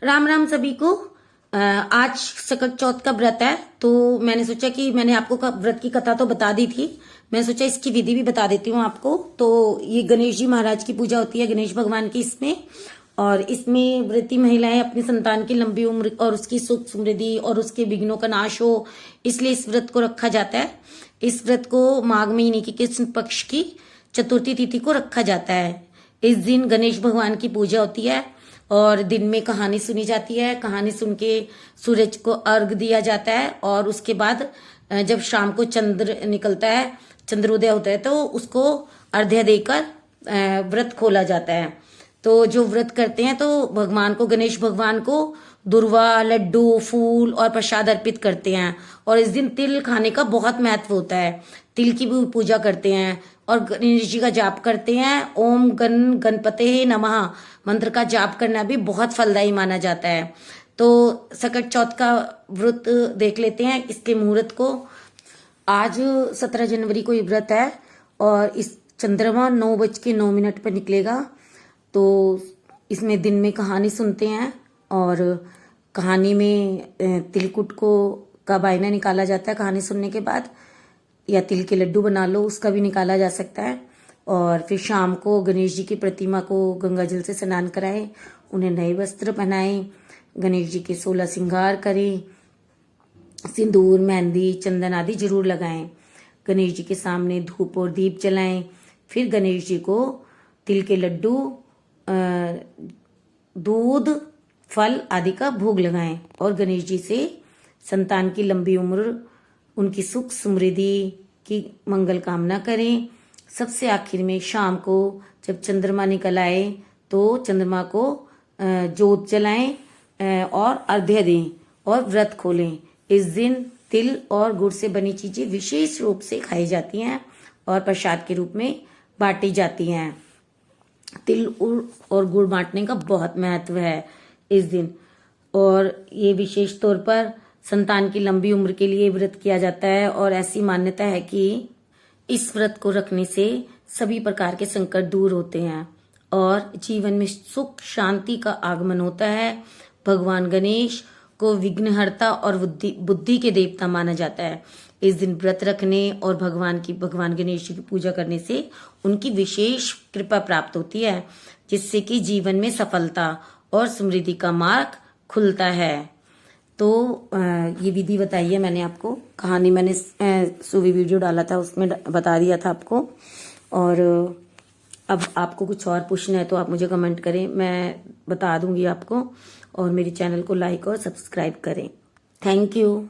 राम राम सभी को। आज सकट चौथ का व्रत है, तो मैंने सोचा कि मैंने आपको व्रत की कथा तो बता दी थी, मैं सोचा इसकी विधि भी बता देती हूँ आपको। तो ये गणेश जी महाराज की पूजा होती है, गणेश भगवान की इसमें। और इसमें व्रती महिलाएं अपनी संतान की लंबी उम्र और उसकी सुख समृद्धि और उसके विघ्नों का नाश हो, इसलिए इस व्रत को रखा जाता है। इस व्रत को माघ महीने की कृष्ण पक्ष की चतुर्थी तिथि को रखा जाता है। इस दिन गणेश भगवान की पूजा होती है और दिन में कहानी सुनी जाती है। कहानी सुन के सूरज को अर्घ दिया जाता है और उसके बाद जब शाम को चंद्र निकलता है, चंद्रोदय होता है, तो उसको अर्घ्य देकर व्रत खोला जाता है। तो जो व्रत करते हैं तो भगवान को, गणेश भगवान को दुर्वा, लड्डू, फूल और प्रसाद अर्पित करते हैं। और इस दिन तिल खाने का बहुत महत्व होता है, तिल की भी पूजा करते हैं और गणेश जी का जाप करते हैं। ओम गणपते नमः मंत्र का जाप करना भी बहुत फलदायी माना जाता है। तो सकट चौथ का व्रत देख लेते हैं, इसके मुहूर्त को। आज 17 जनवरी को ये व्रत है और इस चंद्रमा 9:09 पर निकलेगा। तो इसमें दिन में कहानी सुनते हैं और कहानी में तिलकुट को का बायना निकाला जाता है कहानी सुनने के बाद, या तिल के लड्डू बना लो उसका भी निकाला जा सकता है। और फिर शाम को गणेश जी की प्रतिमा को गंगा जल से स्नान कराएं, उन्हें नए वस्त्र पहनाएं, गणेश जी के 16 श्रृंगार करें, सिंदूर, मेहंदी, चंदन आदि जरूर लगाएं। गणेश जी के सामने धूप और दीप जलाएं। फिर गणेश जी को तिल के लड्डू, दूध, फल आदि का भोग लगाएं और गणेश जी से संतान की लंबी उम्र, उनकी सुख समृद्धि की मंगल कामना करें। सबसे आखिर में शाम को जब चंद्रमा निकल आए तो चंद्रमा को जोत जलाएं और अर्घ्य दें और व्रत खोलें। इस दिन तिल और गुड़ से बनी चीजें विशेष रूप से खाई जाती हैं और प्रसाद के रूप में बांटी जाती हैं। तिल और गुड़ बांटने का बहुत महत्व है इस दिन, और ये विशेष तौर पर संतान की लंबी उम्र के लिए व्रत किया जाता है। और ऐसी मान्यता है कि इस व्रत को रखने से सभी प्रकार के संकट दूर होते हैं और जीवन में सुख शांति का आगमन होता है। भगवान गणेश को विघ्नहर्ता और बुद्धि के देवता माना जाता है। इस दिन व्रत रखने और भगवान गणेश जी की पूजा करने से उनकी विशेष कृपा प्राप्त होती है, जिससे कि जीवन में सफलता और समृद्धि का मार्ग खुलता है। तो ये विधि बताई है मैंने आपको, कहानी मैंने सुबह वीडियो डाला था उसमें बता दिया था आपको। और अब आपको कुछ और पूछना है तो आप मुझे कमेंट करें, मैं बता दूंगी आपको। और मेरे चैनल को लाइक और सब्सक्राइब करें। Thank you.